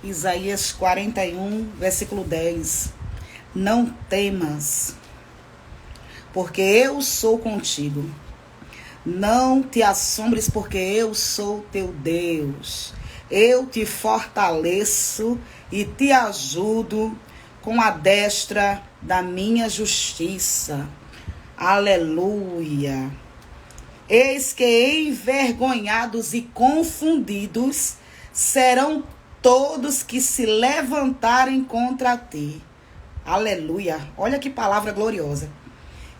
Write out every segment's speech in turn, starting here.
Isaías 41, versículo 10. Não temas, porque eu sou contigo. Não te assombres, porque eu sou teu Deus. Eu te fortaleço e te ajudo com a destra da minha justiça. Aleluia. Eis que envergonhados e confundidos serão todos que se levantarem contra ti. Aleluia. Olha que palavra gloriosa.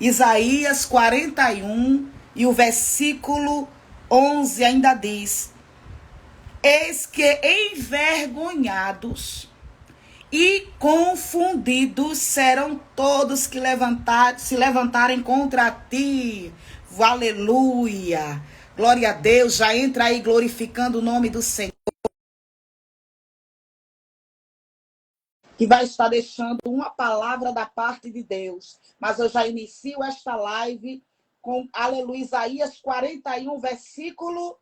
Isaías 41 e o versículo 11 ainda diz: eis que envergonhados e confundidos serão todos que se levantarem contra ti. Aleluia. Glória a Deus. Já entra aí glorificando o nome do Senhor, que vai estar deixando uma palavra da parte de Deus. Mas eu já inicio esta live com, aleluia, Isaías 41, versículo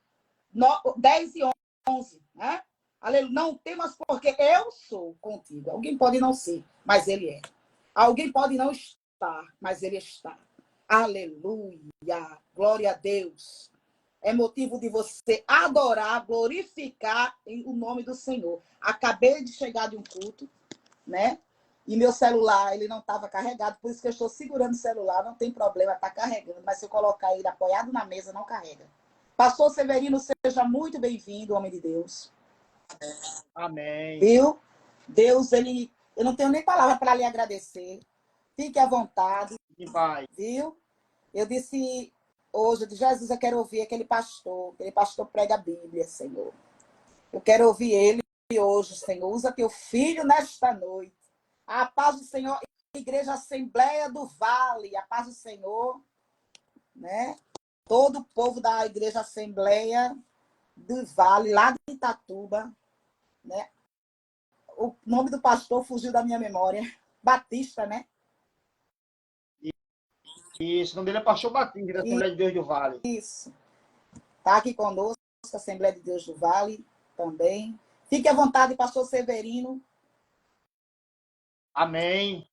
10 e 11, né? Aleluia, não temas porque eu sou contigo. Alguém pode não ser, mas ele é. Alguém pode não estar, mas ele está. Aleluia, glória a Deus. É motivo de você adorar, glorificar o nome do Senhor. Acabei de chegar de um culto, né? E meu celular, ele não estava carregado, por isso que eu estou segurando o celular, não tem problema, está carregando, mas se eu colocar ele apoiado na mesa, não carrega. Pastor Severino, seja muito bem-vindo, homem de Deus. Amém. Viu? Deus, eu não tenho nem palavra para lhe agradecer. Fique à vontade. Vai. Viu? Eu disse hoje, de Jesus, eu quero ouvir aquele pastor prega a Bíblia, Senhor. Eu quero ouvir ele hoje, Senhor. Usa teu filho nesta noite. A paz do Senhor, Igreja Assembleia do Vale, a paz do Senhor, né? Todo o povo da Igreja Assembleia do Vale, lá de Itatuba, né? O nome do pastor fugiu da minha memória. Batista, né? Isso, o nome dele é Pastor Batista, da Assembleia de Deus do Vale. Isso. Está aqui conosco, a Assembleia de Deus do Vale também. Fique à vontade, pastor Severino. Amém.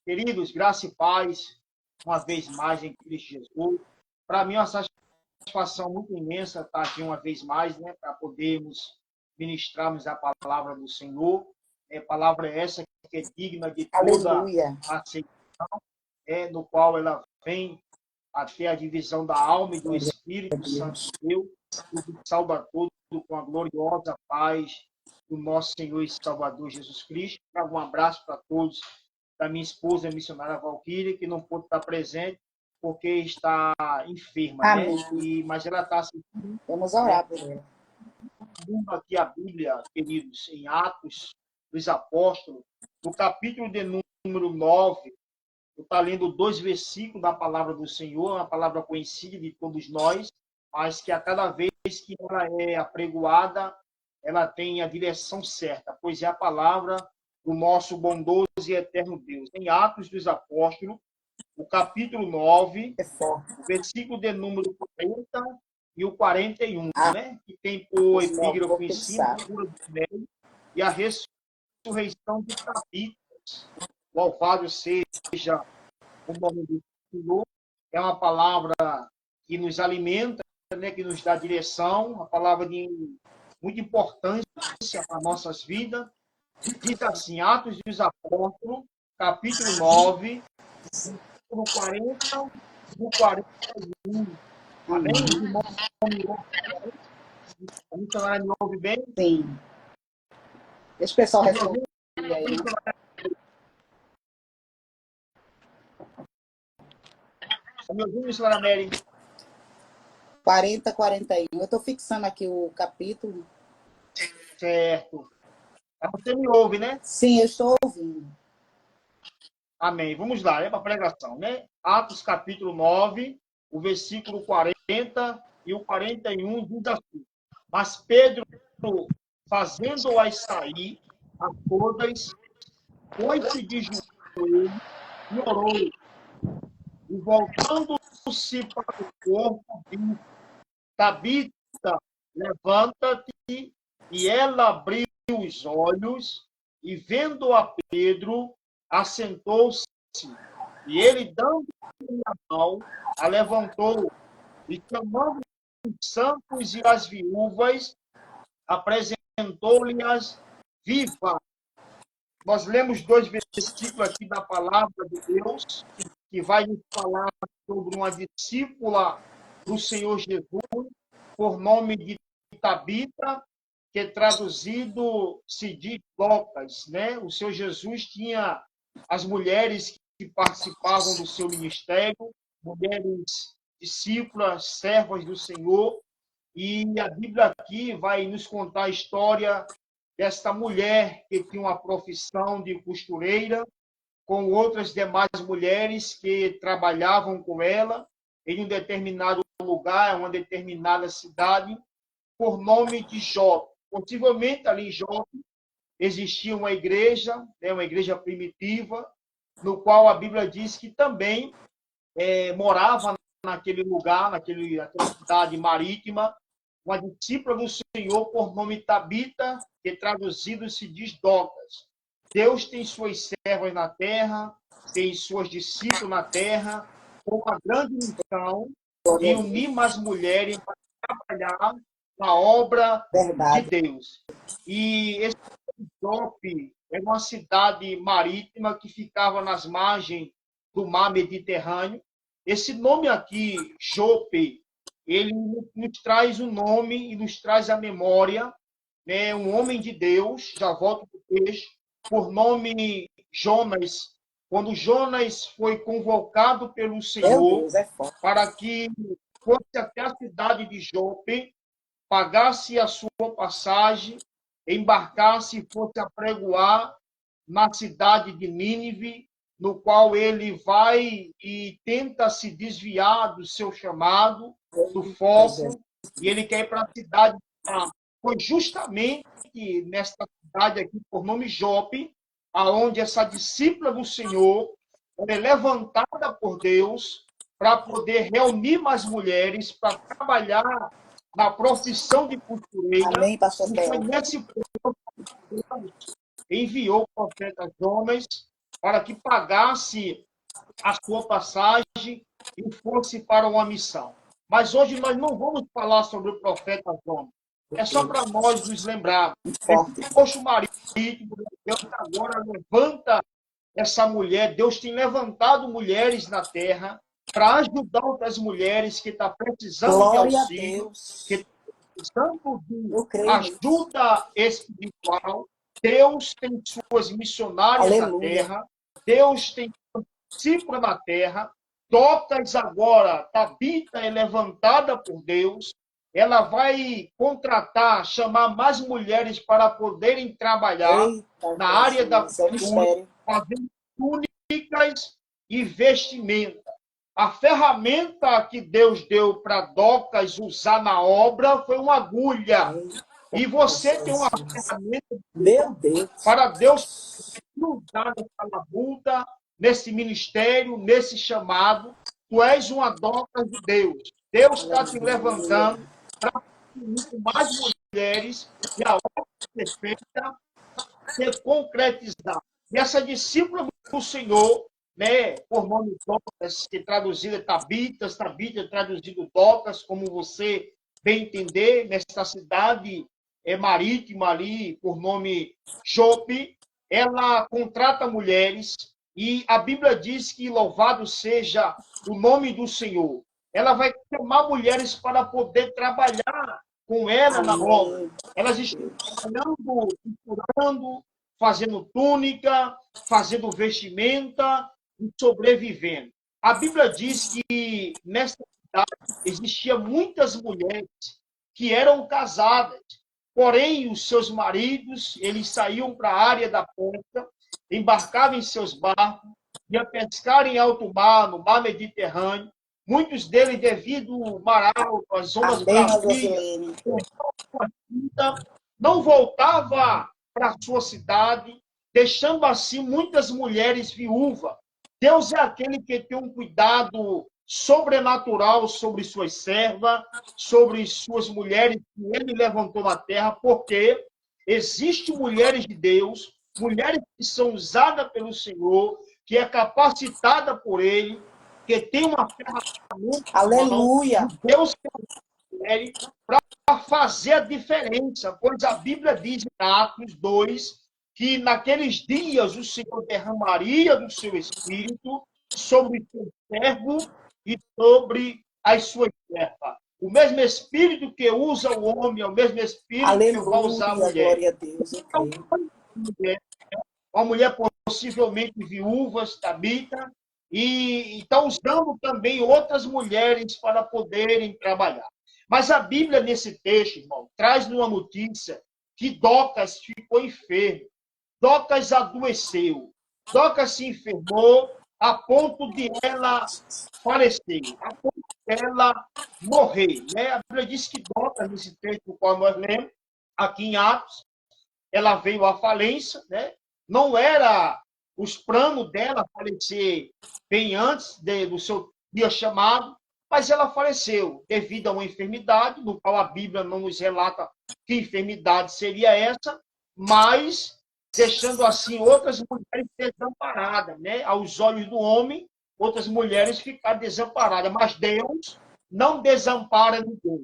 Queridos, graça e paz, uma vez mais em Cristo Jesus. Para mim é uma satisfação muito imensa estar aqui uma vez mais, né, para podermos ministrarmos a palavra do Senhor. Palavra essa que é digna de toda Aleluia. aceitação, no qual ela vem até a divisão da alma e do Espírito Santo de Deus, e salva todos com a gloriosa paz do nosso Senhor e Salvador Jesus Cristo. Um abraço para todos, da minha esposa, a missionária Valquíria, que não pôde estar presente porque está enferma, Amém. né? Mas ela está assistindo. Vamos orar por ela. Vamos aqui a Bíblia, queridos, em Atos dos Apóstolos, no capítulo de número 9, eu estou lendo 2 versículos da palavra do Senhor, uma palavra conhecida de todos nós, mas que a cada vez que ela é apregoada, ela tem a direção certa, pois é a palavra do nosso bondoso e eterno Deus. Em Atos dos Apóstolos, o capítulo 9, o versículo de número 40 e o 41, né? Que tem por epígrafe em cima a cura do médico e a ressurreição de Tabita. Louvado seja o nome do Senhor. É uma palavra que nos alimenta, né? Que nos dá direção, uma palavra de muita importância para nossas vidas. Diz assim, Atos dos Apóstolos, capítulo 9, no 40 e no 41. Amém? A missionária me ouve bem? Sim. Deixa o pessoal responder aí. Me ouviu, missionária Mary? 40, 41. Eu estou fixando aqui o capítulo. Certo. Você me ouve, né? Sim, eu estou ouvindo. Amém. Vamos lá, é para a pregação, né? Atos capítulo 9, o versículo 40 e o 41 diz assim: mas Pedro, fazendo-as sair a todas, pôs-se de joelhos e orou. E voltando-se para o corpo, disse: Tabita, levanta-te. E ela abriu os olhos e, vendo a Pedro, assentou-se. E ele, dando-lhe a mão, a levantou e, chamando os santos e as viúvas, apresentou-lhes viva. Nós lemos 2 versículos aqui da palavra de Deus, que vai nos falar sobre uma discípula do Senhor Jesus, por nome de Tabita, que traduzido se diz Docas, né? O Senhor Jesus tinha as mulheres que participavam do seu ministério, mulheres discípulas, servas do Senhor, e a Bíblia aqui vai nos contar a história desta mulher que tinha uma profissão de costureira, com outras demais mulheres que trabalhavam com ela em um determinado lugar, uma determinada cidade, por nome de Jope. Possivelmente ali em Jope existia uma igreja, né, uma igreja primitiva, no qual a Bíblia diz que também morava naquele lugar, naquela cidade marítima, uma discípula do Senhor por nome Tabita, que traduzido se diz Docas. Deus tem suas servas na terra, tem suas discípulas na terra, com a grande missão de unir mais mulheres para trabalhar na obra de Deus. E esse Jope é uma cidade marítima que ficava nas margens do mar Mediterrâneo. Esse nome aqui, Jope, ele nos traz o nome e nos traz a memória, né? Um homem de Deus, já volto para o texto, por nome Jonas. Quando Jonas foi convocado pelo Senhor para que fosse até a cidade de Jope, pagasse a sua passagem, embarcasse e fosse apregoar na cidade de Nínive, no qual ele vai e tenta se desviar do seu chamado, do foco, e ele quer ir para a cidade de Jope. Foi justamente nesta cidade aqui, por nome Jope, aonde essa discípula do Senhor é levantada por Deus para poder reunir mais mulheres para trabalhar na profissão de costureira. Amém, pastor E foi nesse ponto que Deus enviou o profeta Jonas para que pagasse a sua passagem e fosse para uma missão. Mas hoje nós não vamos falar sobre o profeta Jonas. É só para nós nos lembrar. Poxa, o marido, Deus agora levanta essa mulher. Deus tem levantado mulheres na terra para ajudar outras mulheres que estão precisando de auxílio, que estão precisando de ajuda espiritual. Deus tem suas missionárias na terra. Deus tem discípula na terra. Docas agora, Tabita é levantada por Deus. Ela vai contratar, chamar mais mulheres para poderem trabalhar na área da costura, fazendo túnicas e vestimenta. A ferramenta que Deus deu para Docas usar na obra foi uma agulha. E você tem uma ferramenta para Deus usar nessa labuta, nesse ministério, nesse chamado. Tu és uma Docas de Deus. Deus está te levantando para mais mulheres e a obra perfeita ser concretizada. E essa discípula do Senhor, né, por nome Docas, que traduzido é Tabita traduzido Docas, como você bem entender, nesta cidade marítima ali, por nome Jope, ela contrata mulheres e a Bíblia diz que louvado seja o nome do Senhor. Ela vai chamar mulheres para poder trabalhar com ela na obra. Elas estão trabalhando, costurando, fazendo túnica, fazendo vestimenta e sobrevivendo. A Bíblia diz que nessa cidade existiam muitas mulheres que eram casadas, porém os seus maridos, eles saíam para a área da pesca, embarcavam em seus barcos, iam pescar em alto mar, no mar Mediterrâneo. Muitos deles, devido ao mar alto, às ondas bravias, não voltava para a sua cidade, deixando assim muitas mulheres viúvas. Deus é aquele que tem um cuidado sobrenatural sobre suas servas, sobre suas mulheres que ele levantou na terra, porque Existem mulheres de Deus, mulheres que são usadas pelo Senhor, que é capacitada por Ele, que tem uma ferramenta, Aleluia. Deus quer para fazer a diferença, pois a Bíblia diz em Atos 2 que naqueles dias o Senhor derramaria do seu Espírito sobre o seu servo e sobre as suas servas. O mesmo Espírito que usa o homem é o mesmo Espírito Aleluia, que vai usar a mulher. Glória a Deus. Então, uma mulher possivelmente viúva, Tabita, e está usando também outras mulheres para poderem trabalhar. Mas a Bíblia, nesse texto, irmão, traz uma notícia que Docas ficou enfermo. Docas adoeceu. Docas se enfermou a ponto de ela falecer, a ponto de ela morrer. Né? A Bíblia diz que Docas, nesse texto, qual nós lemos, aqui em Atos, ela veio à falência, né? Não era os planos dela falecer bem antes do seu dia chamado, mas ela faleceu devido a uma enfermidade, no qual a Bíblia não nos relata que enfermidade seria essa, mas deixando assim outras mulheres desamparadas, né? Aos olhos do homem, outras mulheres ficaram desamparadas, mas Deus não desampara ninguém.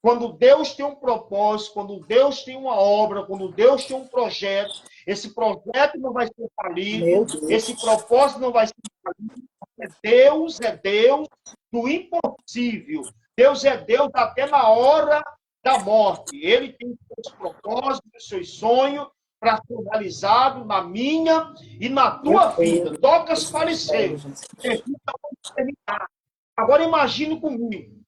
Quando Deus tem um propósito, quando Deus tem uma obra, quando Deus tem um projeto, esse projeto não vai ser falido, esse propósito não vai ser falido. É Deus do impossível. Deus é Deus até na hora da morte. Ele tem seus propósitos, seus sonhos para ser realizado na minha e na tua vida. Docas faleceu. Agora imagine comigo,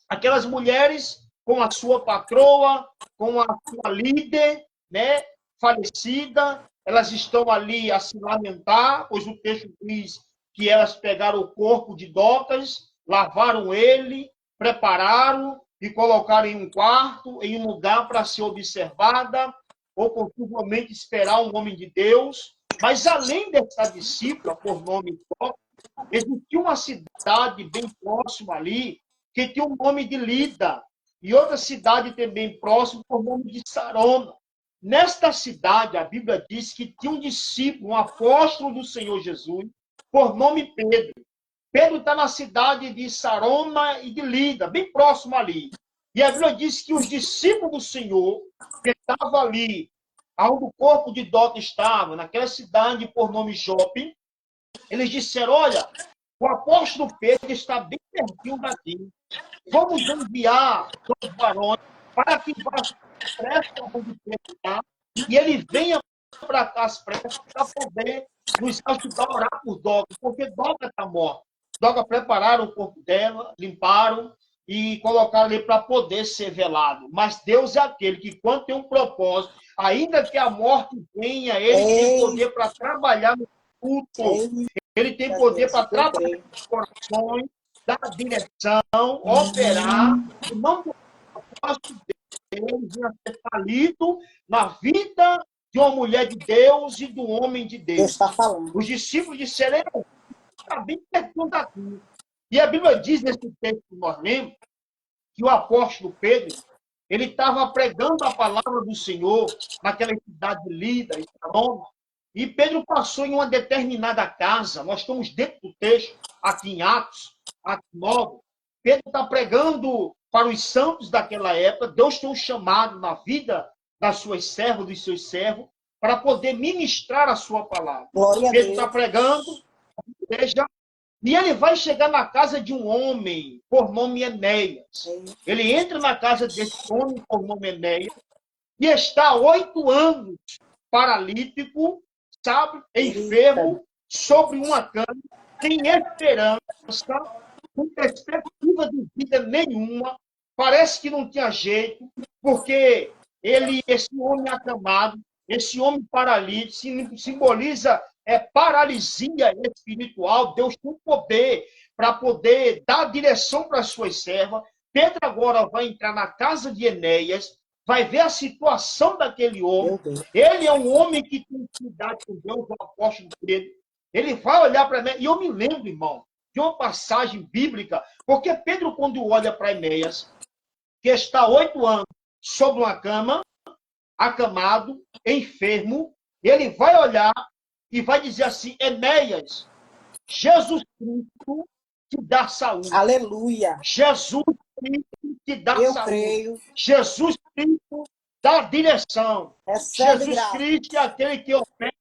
aquelas mulheres com a sua patroa, com a sua líder, né, falecida, elas estão ali a se lamentar, pois o texto diz que elas pegaram o corpo de Docas, lavaram ele, prepararam e colocaram em um quarto, em um lugar para ser observada, ou possivelmente esperar um homem de Deus. Mas além dessa discípula, por nome Docas, existia uma cidade bem próxima ali, que tinha o nome de Lida, e outra cidade também próxima, por nome de Sarona. Nesta cidade, a Bíblia diz que tinha um discípulo, um apóstolo do Senhor Jesus, por nome Pedro. Pedro está na cidade de Sarona e de Lida, bem próximo ali. E a Bíblia diz que os discípulos do Senhor, que estavam ali, onde o corpo de Docas estava, naquela cidade por nome Jope, eles disseram, olha, o apóstolo Pedro está bem pertinho daqui. Vamos enviar dois varões para que vá pressa onde Pedro está e ele venha para cá às pressas para poder nos ajudar a orar por Docas, porque Docas está morta. Docas prepararam o corpo dela, limparam e colocaram ali para poder ser velado. Mas Deus é aquele que, quando tem um propósito, ainda que a morte venha, ele tem poder para trabalhar no culto. Ele tem poder para trabalhar nos corações, dar direção, operar, e não posso Deus a ser falido na vida de uma mulher de Deus e do homem de Deus. Os discípulos disseram, está bem pertinho daqui. E a Bíblia diz nesse texto que nós lemos, que o apóstolo Pedro, ele estava pregando a palavra do Senhor naquela cidade de Lida, em Sarona, e Pedro passou em uma determinada casa, nós estamos dentro do texto, aqui em Atos 9. Pedro está pregando para os santos daquela época, Deus tem um chamado na vida das suas servas, dos seus servos, para poder ministrar a sua palavra. Pedro está pregando, veja, e ele vai chegar na casa de um homem por nome Enéas. Ele entra na casa desse homem por nome Enéas e está há 8 anos paralítico, sabe, enfermo, sobre uma cama, sem esperança, sem perspectiva de vida nenhuma, parece que não tinha jeito, porque esse homem acamado, esse homem paralítico, simboliza paralisia espiritual. Deus tem poder para poder dar direção para as suas servas. Pedro agora vai entrar na casa de Enéas, vai ver a situação daquele homem. Ele é um homem que tem intimidade com Deus, o apóstolo Pedro. Ele vai olhar para Enéas. E eu me lembro, irmão, de uma passagem bíblica, porque Pedro, quando olha para Enéas, que está 8 anos sobre uma cama, acamado, enfermo, ele vai olhar e vai dizer assim: Enéas, Jesus Cristo te dá saúde. Aleluia. Jesus Cristo te dá Eu saúde. creio. Jesus Cristo dá direção. Recebe Jesus graça. Cristo é aquele que opera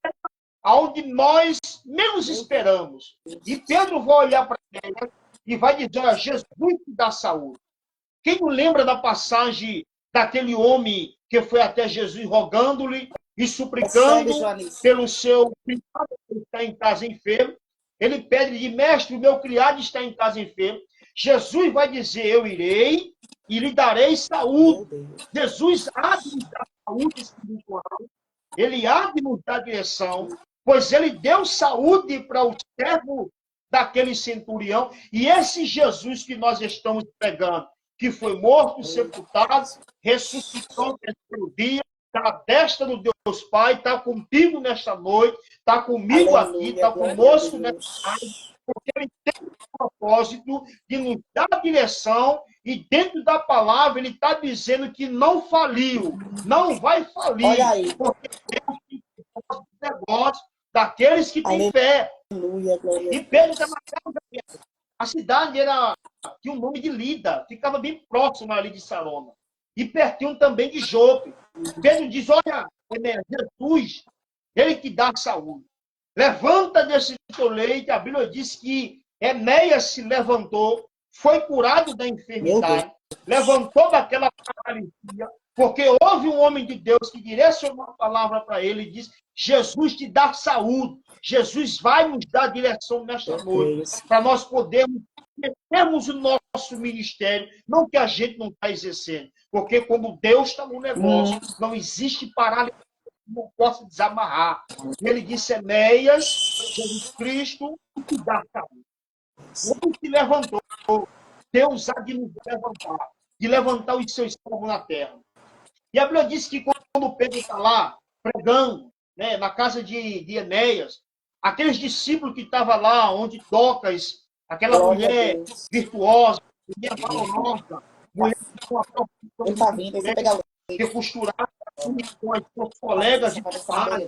aonde nós menos esperamos. E Pedro vai olhar para ele e vai dizer: olha, Jesus te dá saúde. Quem não lembra da passagem daquele homem que foi até Jesus rogando-lhe e suplicando pelo seu criado que está em casa enfermo? Ele pede de mestre, o meu criado está em casa enfermo. Jesus vai dizer: eu irei e lhe darei saúde. Jesus há de nos dar saúde espiritual, ele há de nos dar direção, pois ele deu saúde para o servo daquele centurião. E esse Jesus que nós estamos pregando, que foi morto, sepultado, ressuscitou no terceiro dia, está à destra do Deus Pai, está contigo nesta noite, está comigo aqui, está conosco nesta noite, porque ele tem o propósito de nos dar direção, e dentro da palavra ele está dizendo que não faliu, não vai falir, porque Deus tem negócio daqueles que têm fé. E Pedro a cidade tinha um nome de Lida, ficava bem próximo ali de Sarona. E pertinho também de Jope. Pedro diz: olha, Jesus, ele que dá saúde. Levanta desse teu leito. A Bíblia diz que Enéas se levantou, foi curado da enfermidade, levantou daquela paralisia, porque houve um homem de Deus que direcionou uma palavra para ele e disse: Jesus te dá saúde. Jesus vai nos dar direção nesta noite, para nós podermos termos o nosso ministério, não que a gente não está exercendo, porque como Deus está no negócio, não existe paralisia que não possa desamarrar. E ele disse: Enéas, Jesus Cristo te dá saúde. Quando se levantou, Deus há de nos levantar os seus servos na terra. E a Bíblia diz que quando Pedro está lá pregando, né, na casa de Enéas, aqueles discípulos que estavam lá, onde Docas, aquela mulher virtuosa, mulher valorosa, mulher com uma profissão que costurava com as suas colegas de trabalho,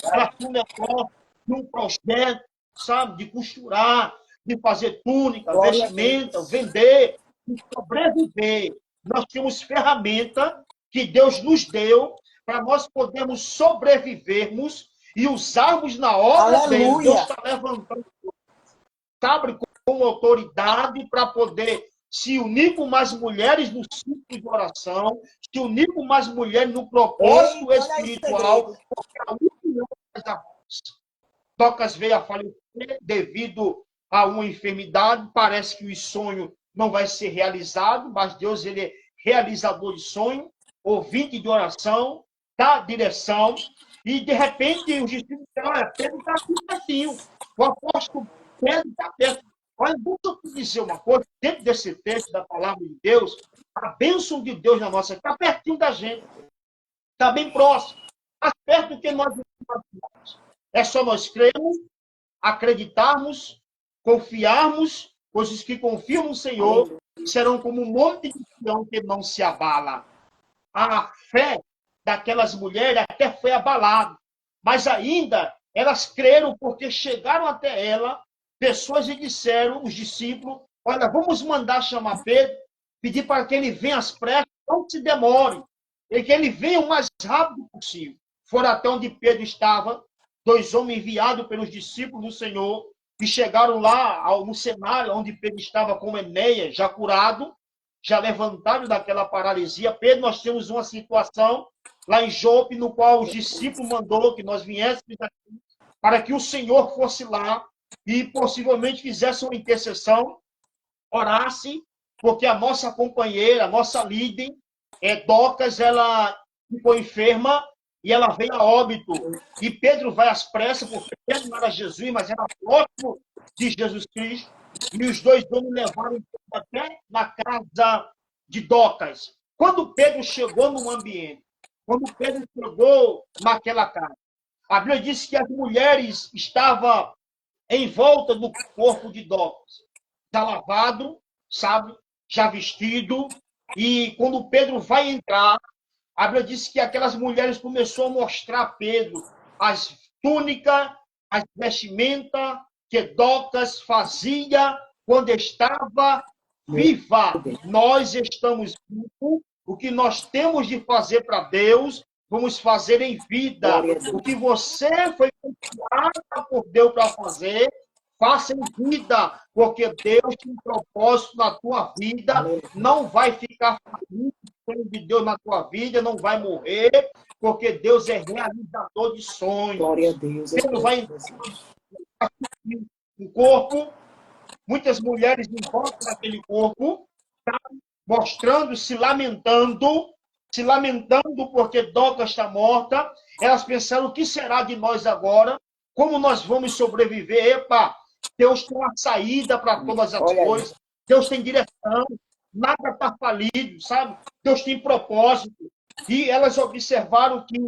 ela tinha um negócio, um projeto, sabe, de costurar, de fazer túnica, vestimenta, vender, de sobreviver. Nós temos ferramenta que Deus nos deu para nós podermos sobrevivermos e usarmos na obra dele. Deus está levantando, sabe, com autoridade para poder se unir com mais mulheres no ciclo de oração, se unir com mais mulheres no propósito espiritual, porque a união faz a força. Docas veio a falecer devido a uma enfermidade, parece que o sonho não vai ser realizado, mas Deus, ele é realizador de sonho, ouvinte de oração, dá direção, e de repente os discípulos disseram: olha, Pedro está aqui pertinho, o apóstolo Pedro está perto. Olha, deixa eu te dizer uma coisa, dentro desse texto da palavra de Deus, a bênção de Deus na nossa está pertinho da gente, está bem próximo, mais perto do que nós imaginamos. É só nós crermos, acreditarmos, confiarmos, pois os que confiam no Senhor serão como um monte de Sião que não se abala. A fé daquelas mulheres até foi abalada, mas ainda elas creram porque chegaram até ela pessoas e disseram, os discípulos: olha, vamos mandar chamar Pedro, pedir para que ele venha às pressas, não se demore, e que ele venha o mais rápido possível. Foram até onde Pedro estava, dois homens enviados pelos discípulos do Senhor, e chegaram lá no cenário onde Pedro estava com Enéas, já curado, já levantado daquela paralisia. Pedro, nós temos uma situação lá em Jope, no qual os discípulos mandou que nós viéssemos aqui, para que o Senhor fosse lá e possivelmente fizesse uma intercessão, orasse, porque a nossa companheira, a nossa líder, Docas, ela ficou enferma e ela veio a óbito. E Pedro vai às pressas, porque Pedro não era Jesus, mas era próximo de Jesus Cristo. E os dois homens levaram até na casa de Docas. Quando Pedro chegou no ambiente, quando Pedro chegou naquela casa, a Bíblia diz que as mulheres estavam em volta do corpo de Docas, já lavado, sabe, já vestido, e quando Pedro vai entrar, A Bíblia diz que aquelas mulheres começaram a mostrar a Pedro as túnicas, as vestimentas que Dorcas fazia quando estava viva. Nós estamos vivos. O que nós temos de fazer para Deus, vamos fazer em vida. O que você foi confiado por Deus para fazer, faça em vida, porque Deus tem um propósito na tua vida, não vai ficar falido de Deus na tua vida, não vai morrer, porque Deus é realizador de sonhos. Glória a Deus. Pedro vai entrar no corpo, muitas mulheres encontram naquele corpo, tá? Mostrando, se lamentando porque Dorcas está morta. Elas pensaram, o que será de nós agora? Como nós vamos sobreviver? Epa, Deus tem uma saída para todas as coisas. Deus tem direção. Nada está falido, sabe? Deus tem propósito. E elas observaram que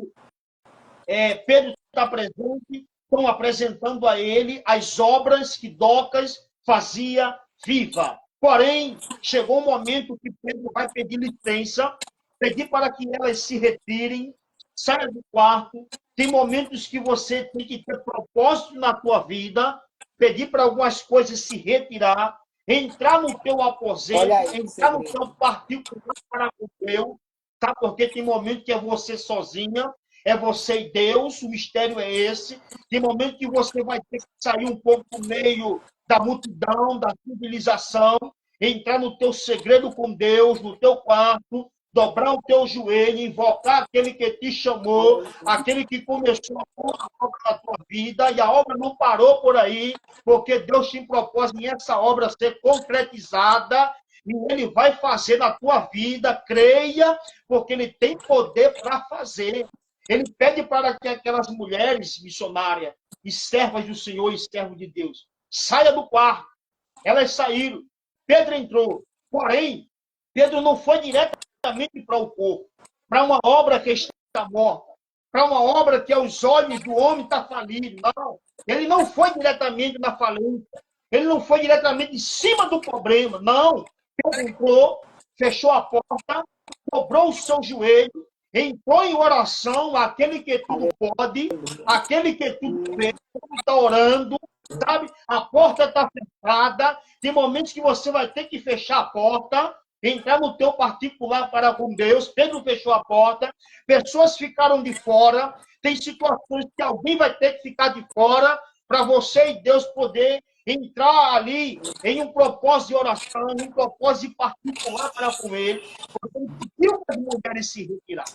Pedro está presente, estão apresentando a ele as obras que Dorcas fazia viva. Porém, chegou um momento que Pedro vai pedir licença, pedir para que elas se retirem, saia do quarto. Tem momentos que você tem que ter propósito na tua vida, pedir para algumas coisas se retirar, entrar no teu aposento, entrar no teu particular para o teu, tá? Porque tem momento que é você sozinha, é você e Deus, o mistério é esse. Tem momento que você vai ter que sair um pouco do meio da multidão, da civilização, entrar no teu segredo com Deus, no teu quarto, dobrar o teu joelho, invocar aquele que te chamou, aquele que começou a obra da tua vida, e a obra não parou por aí, porque Deus tem propósito em essa obra ser concretizada, e Ele vai fazer na tua vida, creia, porque Ele tem poder para fazer. Ele pede para que aquelas mulheres missionárias e servas do Senhor e servos de Deus saia do quarto. Elas saíram. Pedro entrou. Porém, Pedro não foi diretamente para o corpo, para uma obra que está morta, para uma obra que aos olhos do homem está falido. Não. Ele não foi diretamente na falência. Ele não foi diretamente em cima do problema. Não. Pedro entrou, fechou a porta, dobrou o seu joelho, entrou em oração, aquele que tudo pode, aquele que tudo vê, está orando, sabe? A porta está fechada, tem momentos que você vai ter que fechar a porta, entrar no teu particular para com Deus. Pedro fechou a porta, pessoas ficaram de fora, tem situações que alguém vai ter que ficar de fora para você e Deus poder entrar ali em um propósito de oração, em um propósito particular para com ele, porque ele pediu para as mulheres se retirarem.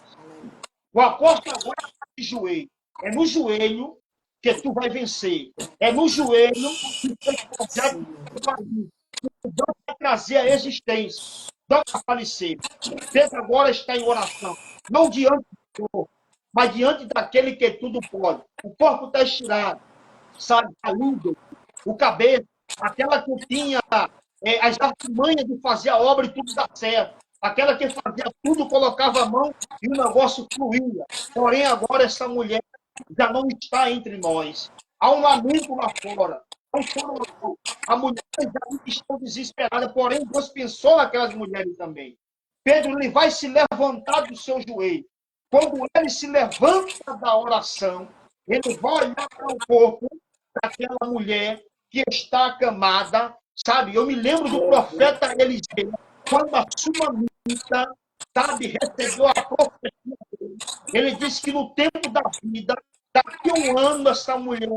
O apóstolo agora está de joelho. É no joelho que tu vai vencer. É no joelho que Deus vai trazer a existência. Não vai falecer. Pedro agora está em oração. Não diante do corpo, mas diante daquele que tudo pode. O corpo está estirado, sabe? Está lindo. O cabeça, aquela que tinha as artimanhas de fazer a obra e tudo dá certo. Aquela que fazia tudo, colocava a mão e o negócio fluía. Porém, agora essa mulher já não está entre nós. Há um lamento lá fora. A mulher já está desesperada, porém Deus pensou naquelas mulheres também. Pedro ele vai se levantar do seu joelho. Quando ele se levanta da oração, ele vai olhar para o corpo daquela mulher que está acamada, sabe? Eu me lembro do profeta Eliseu, quando a Sunamita, sabe, recebeu a profecia dele. Ele disse que no tempo da vida, daqui a um ano, essa mulher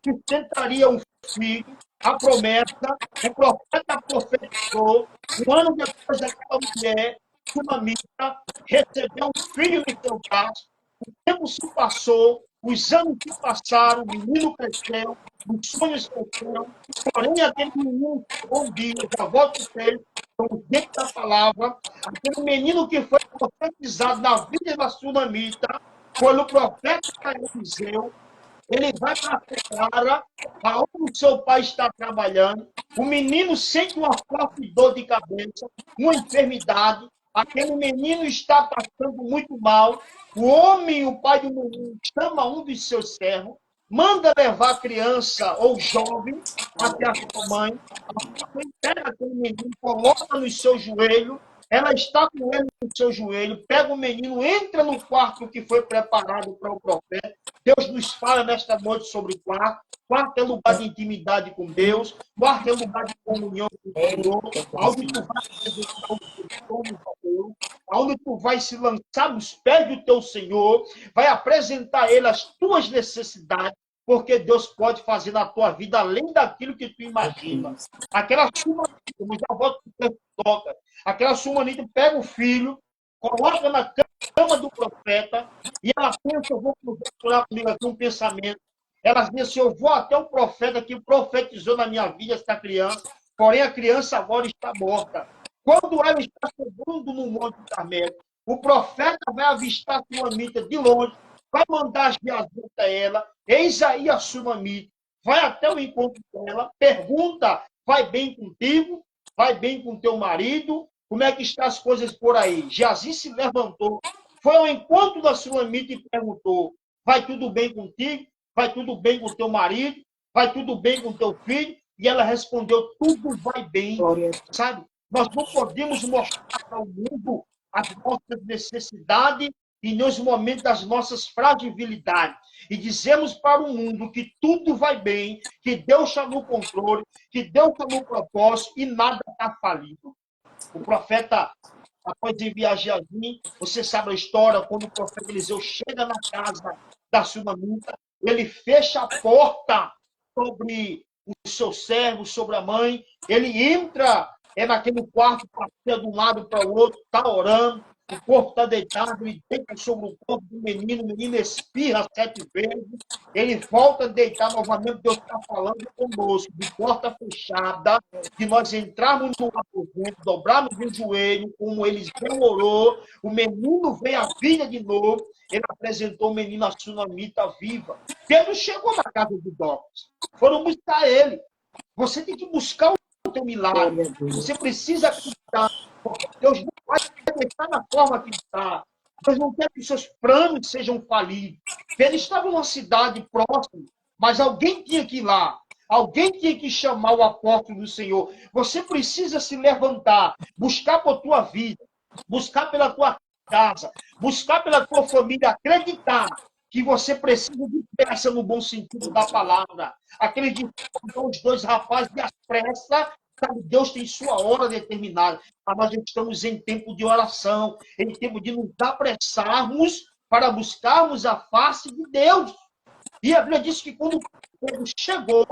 sustentaria um filho, a promessa, o profeta profetizou, um ano depois daquela mulher, Sunamita, recebeu um filho em seu braço, o tempo se passou, os anos se passaram, o menino cresceu, os sonhos cresceram, porém aquele menino que um dia, já volto a ter, dentro da palavra, aquele menino que foi profetizado na vida da Sunamita, foi o profeta Eliseu, ele vai para a Sara, aonde o seu pai está trabalhando, o menino sente uma forte dor de cabeça, uma enfermidade, aquele menino está passando muito mal, o homem, o pai do menino, chama um dos seus servos, manda levar a criança ou jovem até a sua mãe, a sua mãe pega aquele menino, coloca no seu joelho, ela está com ele no seu joelho, pega o menino, entra no quarto que foi preparado para o profeta. Deus nos fala nesta noite sobre quarto. Quarto é lugar de intimidade com Deus. Quarto é lugar de comunhão com o Senhor. Onde tu vai apresentar os teus sonhos a Deus. Onde tu vai se lançar nos pés do teu Senhor. Vai apresentar a Ele as tuas necessidades. Porque Deus pode fazer na tua vida além daquilo que tu imagina. Aquela suma, como já volto que toca, aquela sumanita pega o filho, coloca na cama do profeta, e ela pensa, eu vou procurar comigo aqui um pensamento. Ela diz assim, eu vou até o profeta que profetizou na minha vida esta criança, porém a criança agora está morta. Quando ela está subindo no Monte Carmelo, o profeta vai avistar a sulamita de longe, vai mandar Geazi a ela, eis aí a sulamita, vai até o encontro dela, pergunta, vai bem contigo? Vai bem com teu marido? Como é que estão as coisas por aí? Geazi se levantou, foi ao encontro da sulamita e perguntou, vai tudo bem contigo? Vai tudo bem com teu marido? Vai tudo bem com teu filho? E ela respondeu, tudo vai bem, sabe? Nós não podemos mostrar para o mundo as nossas necessidades e nos momentos das nossas fragilidades. E dizemos para o mundo que tudo vai bem, que Deus está no controle, que Deus está no propósito e nada está falido. O profeta, após enviar Geazi, você sabe a história, quando o profeta Eliseu chega na casa da sunamita, ele fecha a porta sobre o seu servo, sobre a mãe, ele entra naquele quarto, passeia de um lado para o outro, está orando, o corpo está deitado, ele deita sobre o corpo do menino, o menino espirra 7 vezes, ele volta a deitar novamente, Deus está falando conosco, de porta fechada, de nós entrarmos no aposento, dobrarmos o joelho, como Eliseu orou, o menino veio à vida de novo, ele apresentou o menino a sunamita viva. Pedro chegou na casa de Dorcas, foram buscar ele. Você tem que buscar o teu milagre, você precisa acreditar, porque Deus não vai deixar na forma que está. Deus não quer que os seus planos sejam falidos. Ele estava numa cidade próxima, mas alguém tinha que ir lá. Alguém tinha que chamar o apóstolo do Senhor. Você precisa se levantar, buscar por tua vida, buscar pela tua casa, buscar pela tua família, acreditar que você precisa de pressa no bom sentido da palavra. Acreditar que os dois rapazes de pressa, sabe, Deus tem sua hora determinada. Mas nós estamos em tempo de oração, em tempo de nos apressarmos para buscarmos a face de Deus. E a Bíblia diz que quando Pedro chegou,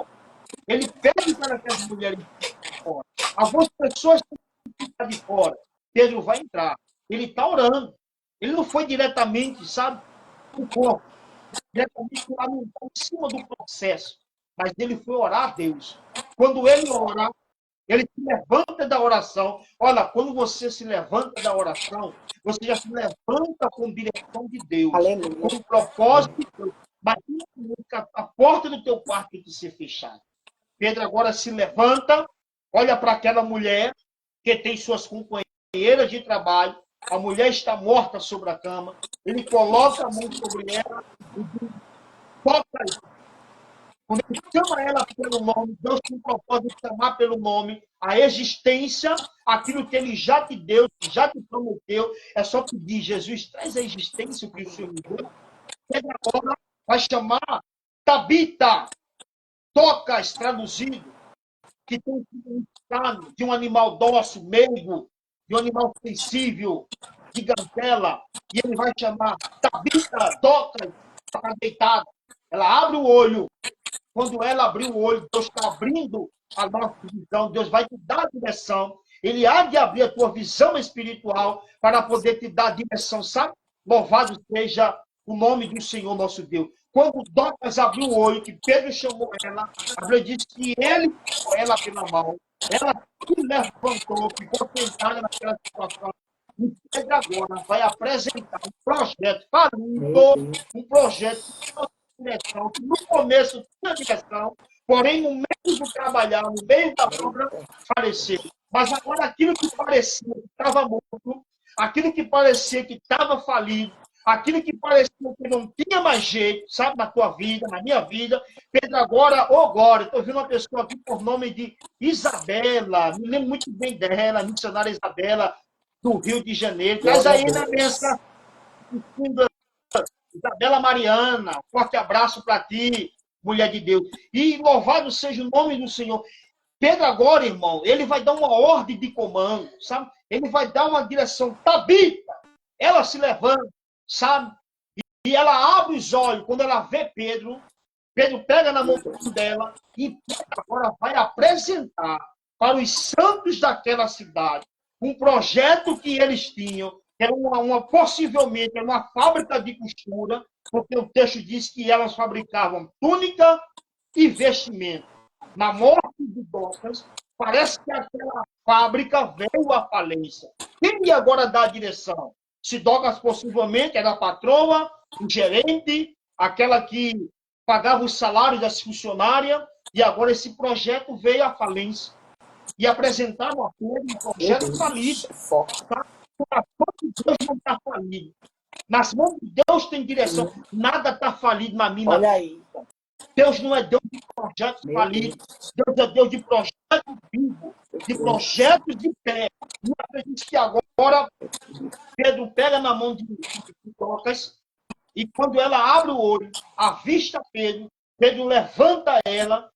ele pede para que as mulheres fiquem de fora. Algumas pessoas têm que ficar de fora. Pedro vai entrar. Ele está orando. Ele não foi diretamente, sabe, no corpo, diretamente lá em cima do processo. Mas ele foi orar a Deus. Quando ele ora, ele se levanta da oração. Olha, quando você se levanta da oração, você já se levanta com direção de Deus, Aleluia. com o propósito de Deus. Mas a porta do teu quarto tem que ser fechada. Pedro agora se levanta, olha para aquela mulher que tem suas companheiras de trabalho. A mulher está morta sobre a cama. Ele coloca a mão sobre ela e diz, toca. Quando ele chama ela pelo nome, Deus tem o propósito de chamar pelo nome a existência, aquilo que ele já te deu, já te prometeu. É só pedir, Jesus, traz a existência que o Senhor me deu. Pedro agora vai chamar Tabita, tocas, traduzido, que tem um significado de um animal dócil, meigo, de um animal sensível, de gazela, e ele vai chamar Tabita, tocas, está deitada. Ela abre o olho. Quando ela abrir o olho, Deus está abrindo a nossa visão, Deus vai te dar a direção. Ele há de abrir a tua visão espiritual para poder te dar a direção, sabe? Louvado seja o nome do Senhor nosso Deus. Quando Dorcas abriu o olho, que Pedro chamou ela, a Bíblia diz que ele pegou ela pela mão, ela se levantou, ficou sentada naquela situação. E Pedro agora vai apresentar um projeto falido, um projeto direção, que no começo tinha direção, porém no meio do trabalhar, no meio da obra, faleceu. Mas agora aquilo que parecia que estava morto, aquilo que parecia que estava falido, aquilo que parecia que não tinha mais jeito, sabe, na tua vida, na minha vida, Pedro agora, agora, estou vendo uma pessoa aqui por nome de Isabela, me lembro muito bem dela, a missionária Isabela, do Rio de Janeiro. Traz aí na benção, Isabela Mariana. Um forte abraço para ti, mulher de Deus. E louvado seja o nome do Senhor. Pedro agora, irmão, ele vai dar uma ordem de comando, sabe? Ele vai dar uma direção. Tabita, ela se levanta, sabe? E ela abre os olhos. Quando ela vê Pedro, Pedro pega na mão dela e agora vai apresentar para os santos daquela cidade um projeto que eles tinham, que era possivelmente era uma fábrica de costura, porque o texto diz que elas fabricavam túnica e vestimento. Na morte de Dorcas, parece que aquela fábrica veio à falência. Quem ia agora dar a direção? Se Dorcas possivelmente era a patroa, o gerente, aquela que pagava os salários das funcionárias, e agora esse projeto veio à falência. E apresentaram a Pedro um projeto falido. Tá? O coração de Deus não está falido. Nas mãos de Deus tem direção. Nada está falido na minha Olha aí. Deus não é Deus de projetos falidos. Deus é Deus de projetos vivos, de projetos de pé. E acredito que agora Pedro pega na mão de Dorcas e quando ela abre o olho, avista Pedro, Pedro levanta ela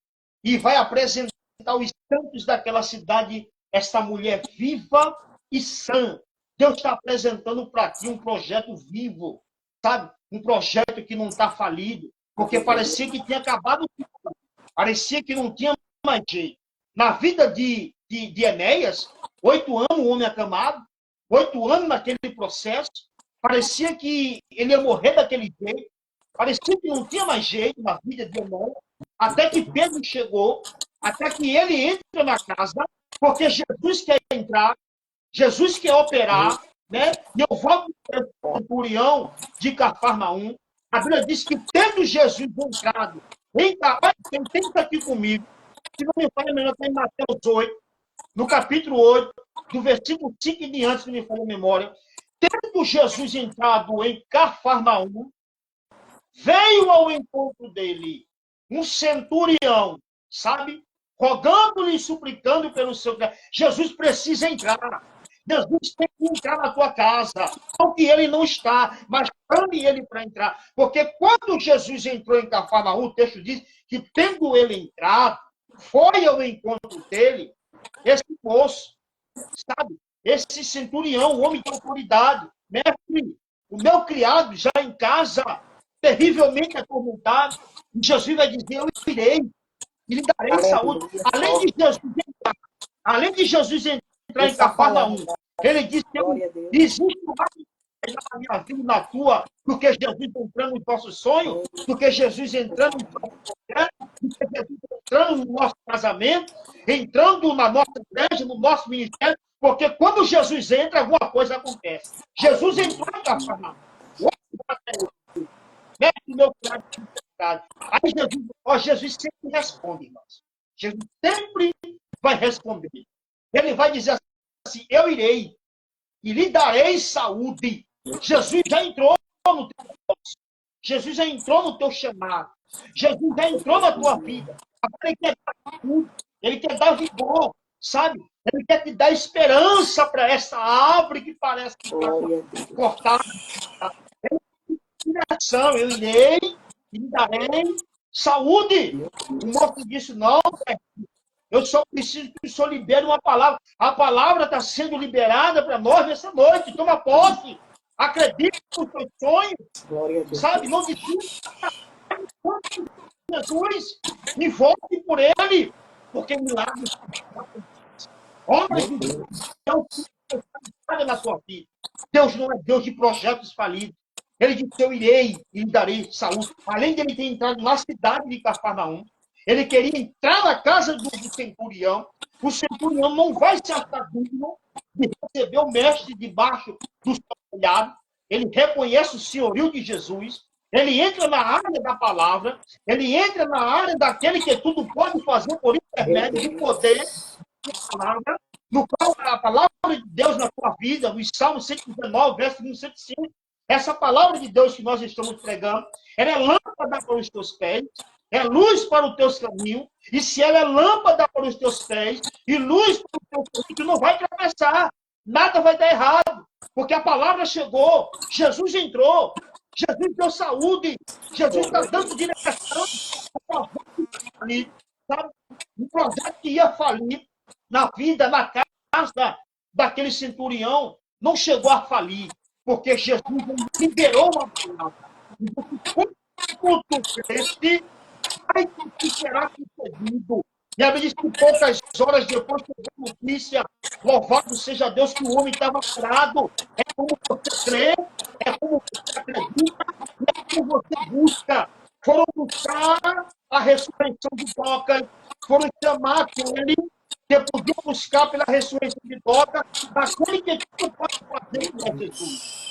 e vai apresentar os santos daquela cidade, esta mulher viva e sã. Deus está apresentando para ti um projeto vivo, sabe? Um projeto que não está falido, porque parecia que tinha acabado tudo. Parecia que não tinha mais jeito. Na vida de Enéas, 8 anos o homem acamado, 8 anos naquele processo, parecia que ele ia morrer daquele jeito, parecia que não tinha mais jeito na vida de Enéas, até que Pedro chegou, até que ele entra na casa, porque Jesus quer entrar, Jesus quer operar, né? E eu volto para o centurião de Cafarnaum. A Bíblia diz que tendo Jesus entrado, quem está aqui comigo, se não me falha melhor, está em Mateus 8, no capítulo 8, do versículo 5 em diante, se me falha a memória. Tendo Jesus entrado em Cafarnaum, veio ao encontro dele um centurião, sabe? Rogando-lhe e suplicando pelo seu... Jesus precisa entrar. Jesus tem que entrar na tua casa. Não que ele não está, mas chame ele para entrar. Porque quando Jesus entrou em Cafarnaum, o texto diz que, tendo ele entrado, foi ao encontro dele esse moço, sabe? Esse centurião, o homem de autoridade. Mestre, o meu criado já em casa, terrivelmente atormentado. E Jesus vai dizer, eu irei e lhe darei saúde. Além de Jesus entrar em Cafarnaum, ele disse que existe mais na minha vida na tua do que Jesus entrando em nosso sonho, do que Jesus entrando em nosso projeto, do que Jesus entrando no nosso casamento, entrando na nossa igreja, no nosso ministério, porque quando Jesus entra, alguma coisa acontece. Jesus entrou em Cafarnaum. Aí Jesus sempre responde, irmãos. Jesus sempre vai responder. Ele vai dizer assim, eu irei e lhe darei saúde. Jesus já entrou no teu negócio. Jesus já entrou no teu chamado. Jesus já entrou na tua vida. Agora ele quer dar saúde. Ele quer dar vigor, sabe? Ele quer te dar esperança para essa árvore que parece que está cortada. Eu irei e lhe darei saúde. O moço disse, não, eu só preciso que o senhor libere uma palavra. A palavra está sendo liberada para nós nessa noite. Toma posse. Acredite nos seus sonhos. Sabe? Não desista. Jesus. E volte por ele. Porque milagres. Homens de Deus. Deus na tua vida. Deus não é Deus de projetos falidos. Ele disse, eu irei e lhe darei saúde. Além de ele ter entrado na cidade de Cafarnaum, ele queria entrar na casa do centurião. O centurião não vai se achar digno de receber o mestre debaixo do seu telhado. Ele reconhece o senhorio de Jesus. Ele entra na área da palavra. Ele entra na área daquele que tudo pode fazer por intermédio do poder da palavra, no qual a palavra de Deus na tua vida, no Salmo 119, verso 105, essa palavra de Deus que nós estamos pregando, ela é lâmpada para os teus pés, é luz para os teus caminhos, e se ela é lâmpada para os teus pés e luz para os teus caminhos, tu não vai tropeçar. nada vai dar errado, porque a palavra chegou, Jesus entrou, Jesus deu saúde, Jesus está dando direção. Ali, sabe? Um projeto que ia falir na vida, na casa daquele centurião, não chegou a falir, porque Jesus liberou uma palavra. Quanto cresce, mais que será concedido. E a Bíblia diz que poucas horas depois chegou a notícia, louvado seja Deus, que o homem estava curado. É como você crê, é como você acredita, e é como você busca. Foram buscar a ressurreição de Docas, foram chamar aquele que podia buscar pela ressurreição de Docas, daquele que tudo pode fazer, que é Jesus.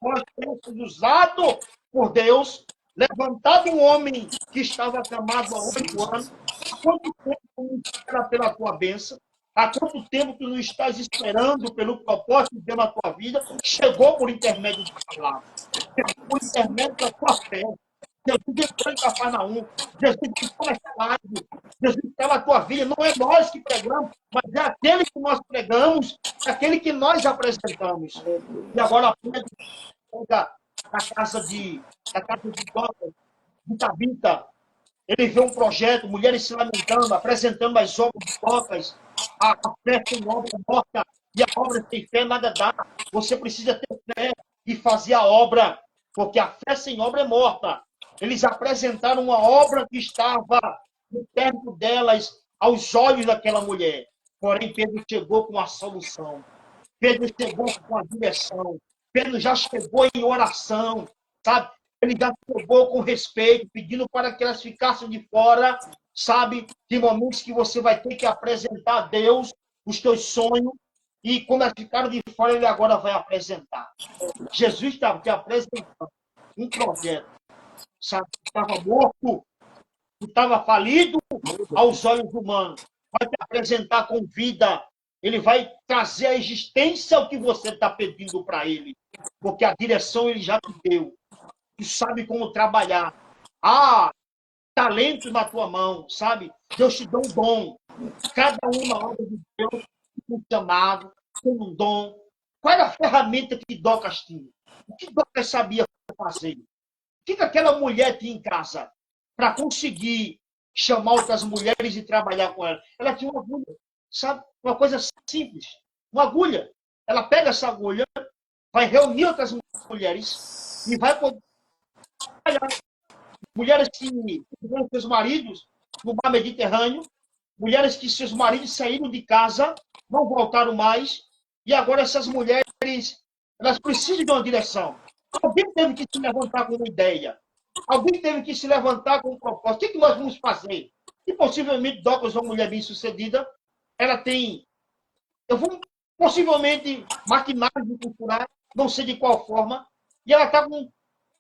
Nós temos sido usado por Deus, levantado um homem que estava acamado há 8 anos. Há quanto tempo tu não espera pela tua bênção? Há quanto tempo tu não estás esperando pelo propósito de Deus na tua vida? Chegou por intermédio da palavra. Chegou por intermédio da tua fé. Jesus entrou em Cafarnaum. Jesus entrou nessa live. Jesus está na tua vida. Não é nós que pregamos, mas é aquele que nós pregamos, é aquele que nós apresentamos. E agora, da casa de Docas, de Tabita, ele vê um projeto, mulheres se lamentando, apresentando as obras de Docas, a fé sem obra é morta, e a obra sem fé nada dá. Você precisa ter fé e fazer a obra, porque a fé sem obra é morta. Eles apresentaram uma obra que estava perto delas, aos olhos daquela mulher. Porém, Pedro chegou com a solução. Pedro chegou com a direção. Pedro já chegou em oração, sabe? Ele já chegou com respeito, pedindo para que elas ficassem de fora, sabe? Tem momentos que você vai ter que apresentar a Deus os teus sonhos, e quando elas ficaram de fora, ele agora vai apresentar. Jesus estava te apresentando um projeto, sabe? Estava morto, estava falido aos olhos humanos. Vai te apresentar com vida. Ele vai trazer a existência ao que você está pedindo para ele. Porque a direção ele já te deu. Tu sabe como trabalhar. Há talento na tua mão, sabe? Deus te deu um dom. Cada um na obra de Deus tem um chamado, tem um dom. Qual era a ferramenta que Docas tinha? O que Docas sabia fazer? O que aquela mulher tinha em casa para conseguir chamar outras mulheres e trabalhar com ela? Ela tinha uma agulha, sabe? Uma coisa simples. Uma agulha. Ela pega essa agulha, vai reunir outras mulheres e vai poder trabalhar. Mulheres que tiveram seus maridos no mar Mediterrâneo, mulheres que seus maridos saíram de casa, não voltaram mais, e agora essas mulheres, elas precisam de uma direção. Alguém teve que se levantar com uma ideia. Alguém teve que se levantar com um propósito. O que nós vamos fazer? E possivelmente Docas, uma mulher bem-sucedida, ela tem, possivelmente, maquinário de culturar, não sei de qual forma, e ela está com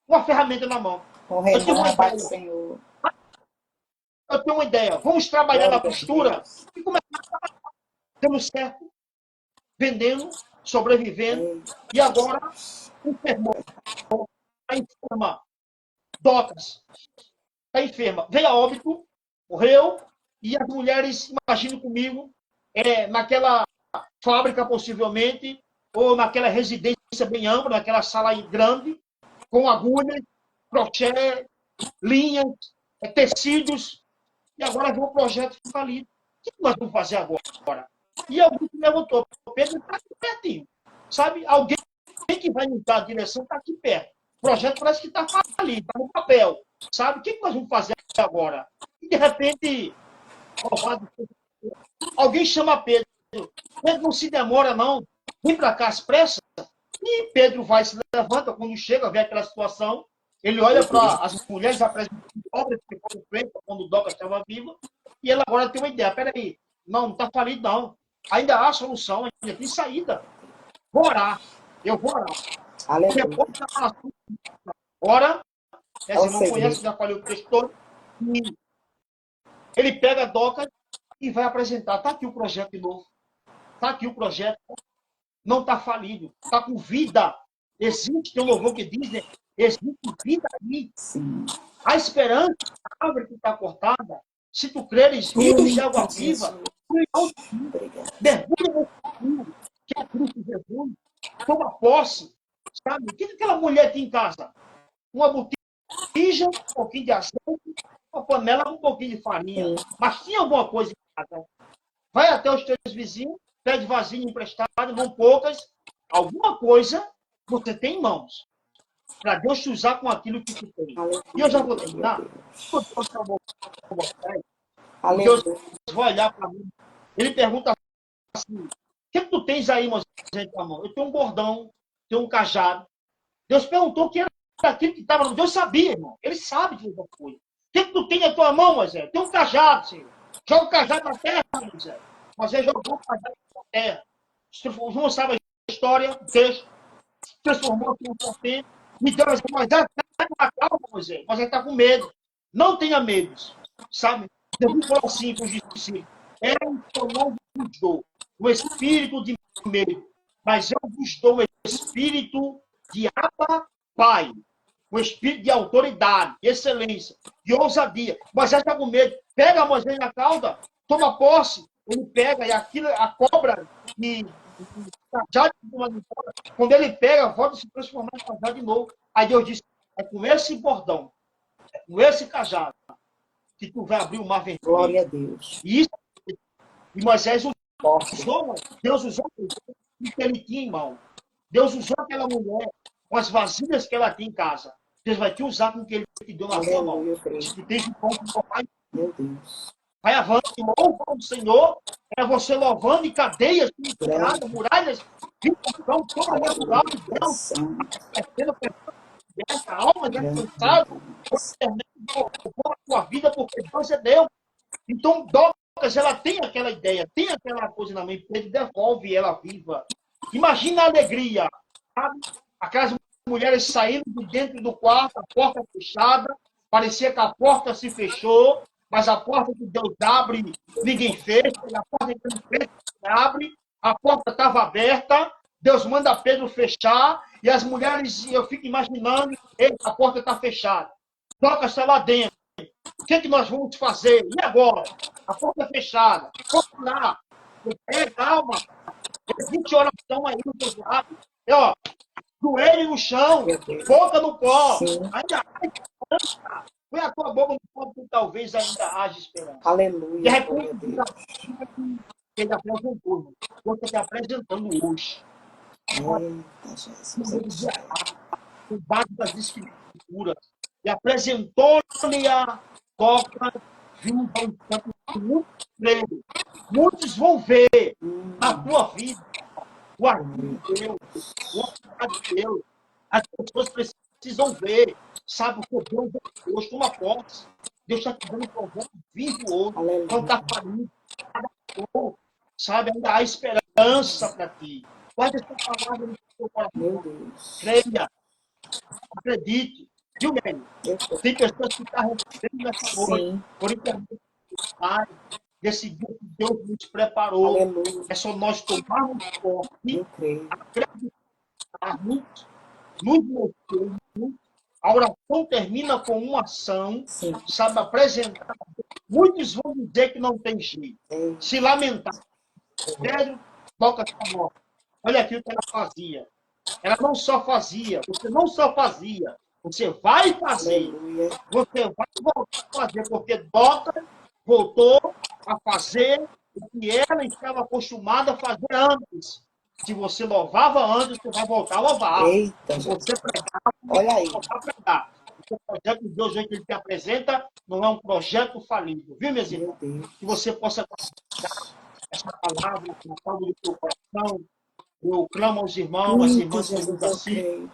uma ferramenta na mão. Eu tenho uma ideia. Vamos trabalhar na costura e começar a trabalhar. Dando certo, vendendo, sobrevivendo, e agora enfermou. Está enferma. Docas está enferma. Veio a óbito, morreu, e as mulheres, imagine comigo, naquela fábrica possivelmente, ou naquela residência bem ampla, naquela sala grande, com agulhas, crochê, linhas, tecidos, e agora vem um projeto falido. O que nós vamos fazer agora? E alguém se levantou. Pedro está aqui pertinho. Sabe? Alguém que vai nos dar a direção está aqui perto. O projeto parece que está falido, está no papel. Sabe? O que nós vamos fazer agora? E, de repente, alguém chama Pedro. Pedro não se demora, não. Vem para cá às pressas. E Pedro vai, se levanta, quando chega, vê aquela situação, ele olha para as mulheres apresentando obras que foram feitas quando o Docas estava vivo, e ela agora tem uma ideia. Peraí, não está falido, não. Ainda há solução, ainda tem saída. Vou orar. Eu vou orar. Depois da oração, ora, esse irmão conhece, já falei o texto todo, e ele pega a Docas e vai apresentar. Está aqui o projeto de novo. Está aqui o projeto. Não está falido. Está com vida. Existe, tem um louvor que diz, né? Existe vida ali. Sim. A esperança, a árvore que está cortada, se tu creres, rios de água viva, Obrigada. Mergulha nesse rio, que é Cristo Jesus. Toma posse. Sabe? O que aquela mulher tem em casa? Uma botija, um pouquinho de azeite, uma panela com um pouquinho de farinha. Sim. Mas tinha alguma coisa em casa. Vai até os teus vizinhos, pede vasilha emprestada, não poucas. Alguma coisa você tem em mãos. Para Deus te usar com aquilo que tu tem. E eu já vou terminar. Deus vai olhar para mim. Ele pergunta assim: o que tu tens aí, Moisés, na mão? Eu tenho um bordão, tenho um cajado. Deus perguntou o que era aquilo que estava no. Deus sabia, irmão. Ele sabe de alguma coisa. O que tu tem na tua mão, Moisés? Tem um cajado, Senhor. Joga o cajado na terra, Moisés. Moisés jogou o cajado na terra. O João sabe a história, o texto. Transformou-se em um serpente. Me deu as Moisés, está com a calma, Moisés. Moisés está com medo. Não tenha medo. Sabe? Jesus falou assim para os discípulos: eu não vos dou o espírito de medo, mas eu vos dou o espírito de Abba, Pai, o espírito de autoridade, de excelência, de ousadia. Moisés está com medo. Pega Moisés na cauda, toma posse, ele pega, e aquilo, a cobra, quando ele pega, volta a se transformar em cajado de novo. Aí Deus disse: é com esse bordão, é com esse cajado, que tu vai abrir o mar vermelho. Glória a Deus. E Moisés usou, Deus usou o que ele tinha em mão. Deus usou aquela mulher com as vasilhas que ela tem em casa. Deus vai te usar com o que ele te deu na sua mão. Se tu tens de pão para tomar, meu Deus. Vai avante, louva o Senhor. É você louvando e cadeias, muralhas, então toda natural de Deus, essa alma descansada, a tua vida, porque Deus é Deus. Então, Docas, ela tem aquela ideia, tem aquela coisa na mente, ele devolve ela viva. Imagina a alegria, sabe? Aquelas mulheres saindo de dentro do quarto, a porta fechada, parecia que a porta se fechou, mas a porta que Deus abre, ninguém fecha, e a porta que Deus fecha, abre, a porta estava aberta, Deus manda Pedro fechar, e as mulheres, eu fico imaginando, a porta está fechada. Docas está lá dentro. O que, é que nós vamos fazer? E agora? A porta é fechada. Vamos lá. Calma. Existe oração aí no teu lado. Ó, joelho no chão, boca no pó. Ainda há esperança. Põe a tua boca no pó, que talvez ainda haja esperança. Aleluia. De repente, ele apresentou. Você está apresentando hoje. Eita, Jesus. O base das escrituras. E apresentou-lhe a toca vindo muito creio. Muitos vão ver na tua vida o agir de Deus, o agir de Deus. As pessoas precisam ver, sabe, o que Deus é hoje, uma posse. Deus está te dando um projeto vivo hoje. Não está falido, sabe, ainda há esperança para ti. Guarda essa palavra no teu coração. Meu Deus. Creia, acredite. Viu, Mary? Tem pessoas que estão recebendo nessa noite, por intermédio do Pai, desse dia que Deus nos preparou. Aleluia. É só nós tomarmos forte, acreditarmos, nos mexermos. A oração termina com uma ação, sabe, apresentar. Muitos vão dizer que não tem jeito, se lamentar. Pedro toca essa morte. Olha aqui o que ela fazia. Ela não só fazia, você não só fazia, você vai fazer. Aleluia. Você vai voltar a fazer, porque Dota voltou a fazer o que ela estava acostumada a fazer antes. Se você louvava antes, você vai voltar a louvar. Eita, se você pregava, olha aí. voltar a pregar. O projeto de Deus hoje que ele te apresenta não é um projeto falido, viu, meus irmãos? Que você possa considerar essa palavra na palma do teu coração. Eu clamo aos irmãos, às irmãs que nos assistem,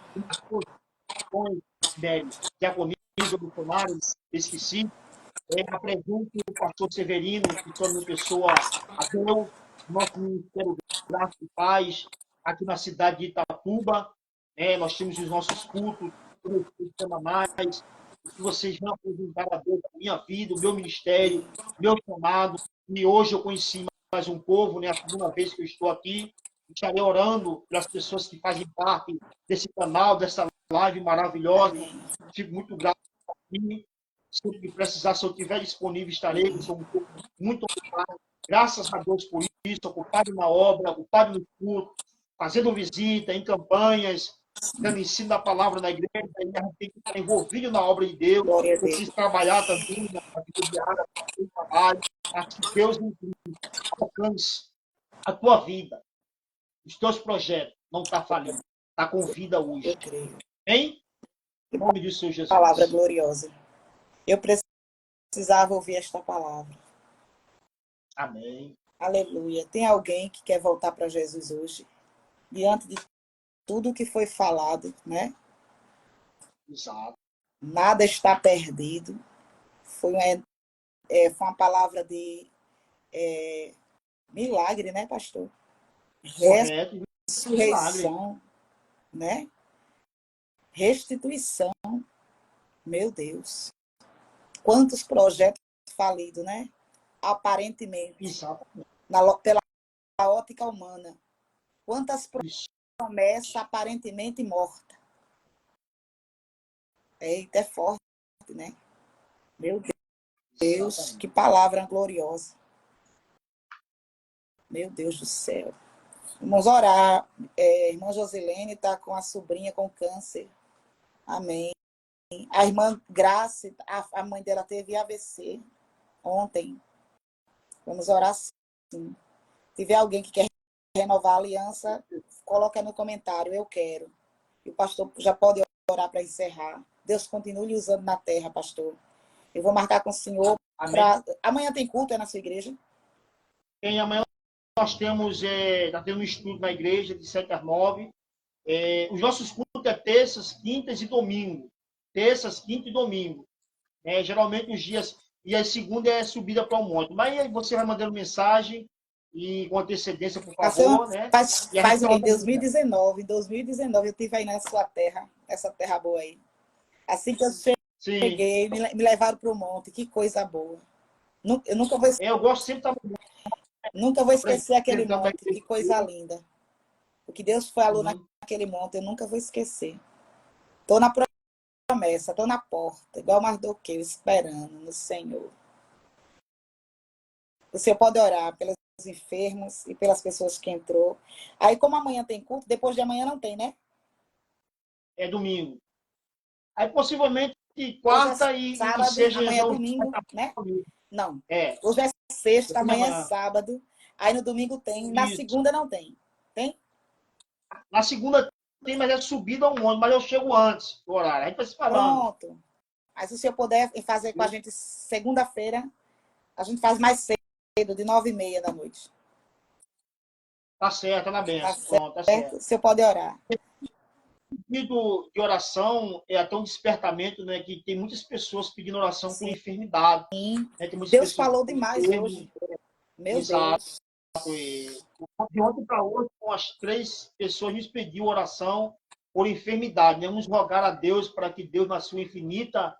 diaconisa, missionários, esqueci. Apresento o pastor Severino, que sou minha pessoa, a Deus, nosso Ministério Graça e Paz, aqui na cidade de Itatuba. Nós temos os nossos cultos, semanais, que vocês vão apresentar a Deus a minha vida, o meu ministério, meu chamado. E hoje eu conheci mais um povo, a segunda vez que eu estou aqui. Estarei orando pelas pessoas que fazem parte desse canal, dessa live maravilhosa. Fico muito grato por mim. Se precisar, se eu estiver disponível, estarei. Sou muito ocupado. Graças a Deus por isso, ocupado na obra, ocupado no culto, fazendo visita em campanhas, dando ensino da palavra na igreja, e a gente tem que estar envolvido na obra de Deus. Glória a Eu Deus. preciso trabalhar também na vida diária, no trabalho, para que Deus alcance a tua vida, os teus projetos. Não está falindo, está com vida hoje. Eu creio. Em nome de Senhor Jesus. Palavra gloriosa. Eu precisava ouvir esta palavra. Amém. Aleluia. Tem alguém que quer voltar para Jesus hoje? Diante de tudo que foi falado, né? Exato. Nada está perdido. Foi uma palavra de milagre, né, pastor? Correto. Ressurreição, né? Restituição. Meu Deus. Quantos projetos falidos, né? Aparentemente. Exatamente. Pela ótica humana. Quantas promessas aparentemente mortas. Eita, é forte, né? Meu Deus, Exatamente. que palavra gloriosa. Meu Deus do céu. Vamos orar. Irmã Josilene está com a sobrinha com câncer. Amém. A irmã Grace, a mãe dela teve AVC ontem. Vamos orar sim. Se tiver alguém que quer renovar a aliança, coloca no comentário, eu quero. E o pastor já pode orar para encerrar. Deus continue lhe usando na terra, pastor. Eu vou marcar com o senhor. Amanhã tem culto, na sua igreja? Tem, amanhã nós temos, está tendo um estudo na igreja, de 7 às 9. Os nossos cultos é terças, quintas e domingo. Terças, quinta e domingo. Geralmente os dias... E a segunda é subida para o monte. Mas aí você vai mandando mensagem e com antecedência, por favor, né? Faz em 2019. Em 2019 eu estive aí na sua terra, essa terra boa aí. Assim que eu cheguei, me levaram para o monte. Que coisa boa. Eu nunca vou esquecer. Eu gosto sempre de estar... Nunca vou esquecer aquele monte. Que coisa linda. O que Deus falou naquele monte, eu nunca vou esquecer. Estou na promessa, estou na porta, igual Mardoqueu, esperando no Senhor. O Senhor pode orar pelos enfermos e pelas pessoas que entrou. Aí, como amanhã tem culto, depois de amanhã não tem, né? É domingo. Aí, possivelmente, quarta e seja... Amanhã é domingo, né? Não. Hoje é sexta, amanhã é sábado. Aí, no domingo tem. Na segunda não tem. Tem? Na segunda tem, mas é subida ao monte. Mas eu chego antes do horário. A gente vai se falando. Pronto. Aí, se o senhor puder fazer com a gente segunda-feira, a gente faz mais cedo, de 9h30 da noite. Tá certo, tá na benção. Pronto, tá certo. O senhor pode orar. O pedido de oração é até um despertamento, né? Que tem muitas pessoas pedindo oração por enfermidade. Sim. Né, tem Deus falou demais hoje. Meu Deus. De ontem para hoje, com as 3 pessoas nos pediu oração por enfermidade. Né? Vamos rogar a Deus para que Deus, na sua infinita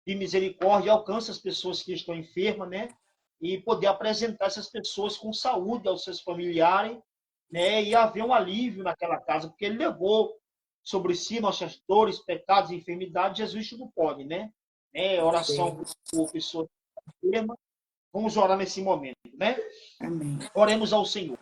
de misericórdia, alcance as pessoas que estão enfermas, né? E poder apresentar essas pessoas com saúde aos seus familiares, né? E haver um alívio naquela casa, porque ele levou sobre si nossas dores, pecados e enfermidades. Jesus tudo pode, né? Oração por pessoas enfermas. Vamos orar nesse momento, né? Amém. Oremos ao Senhor.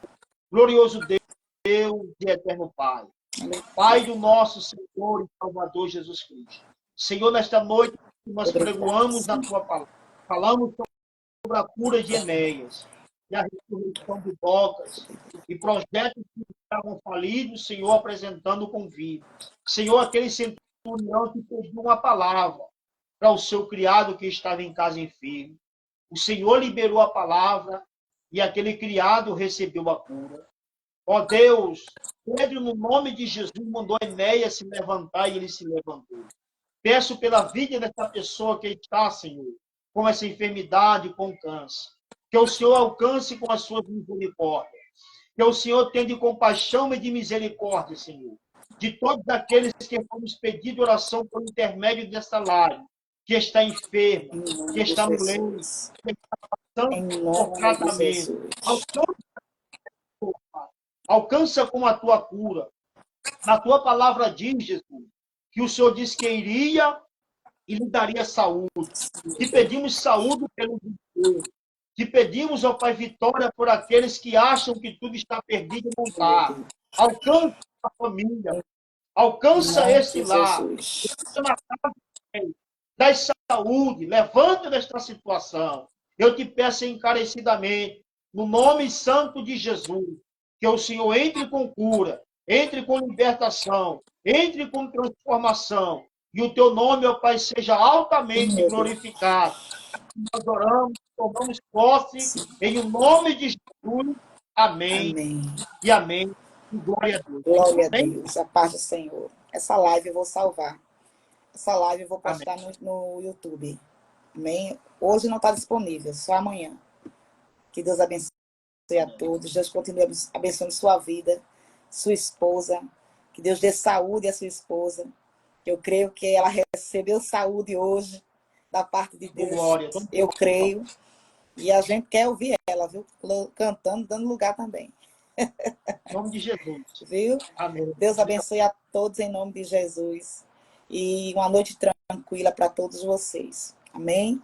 Glorioso Deus e eterno Pai. Amém. Pai do nosso Senhor e Salvador Jesus Cristo. Senhor, nesta noite nós pregoamos na tua palavra. Falamos sobre a cura de Enéas e a ressurreição de Docas e projetos que estavam falidos, Senhor, apresentando com vida. Senhor, aquele centurião que pediu uma palavra para o seu criado que estava em casa enfermo. O Senhor liberou a palavra e aquele criado recebeu a cura. Ó Deus, Pedro, no nome de Jesus, mandou Enéas se levantar e ele se levantou. Peço pela vida dessa pessoa que está, Senhor, com essa enfermidade, com câncer. Que o Senhor alcance com as suas misericórdias. Que o Senhor tenha de compaixão e de misericórdia, Senhor, de todos aqueles que vamos pedir oração por intermédio desta live, que está enferma, que está doente, que está passando por tratamento. Alcança com a tua cura. Na tua palavra diz, Jesus, que o Senhor disse que iria e lhe daria saúde. Que pedimos saúde pelo Deus. Te pedimos, ó Pai, vitória por aqueles que acham que tudo está perdido e não está. Alcança a família, alcança esse lar, alcança na casa de Deus, dá saúde, levanta desta situação. Eu te peço encarecidamente, no nome santo de Jesus, que o Senhor entre com cura, entre com libertação, entre com transformação, e o teu nome, ó Pai, seja altamente glorificado. Nós oramos, tomamos posse, em o nome de Jesus. Amém. Amém. E amém. E glória a Deus. Glória a Amém? Deus. A paz do Senhor. Essa live eu vou salvar. Essa live eu vou Amém. postar no YouTube. Amém? Hoje não está disponível, só amanhã. Que Deus abençoe a todos. Deus continue abençoando sua vida, sua esposa. Que Deus dê saúde à sua esposa. Eu creio que ela recebeu saúde hoje da parte de Deus. Glória. Eu creio. E a gente quer ouvir ela, viu? Cantando, dando lugar também. Em nome de Jesus. Viu? Amém. Deus abençoe a todos em nome de Jesus. E uma noite tranquila para todos vocês. Amém?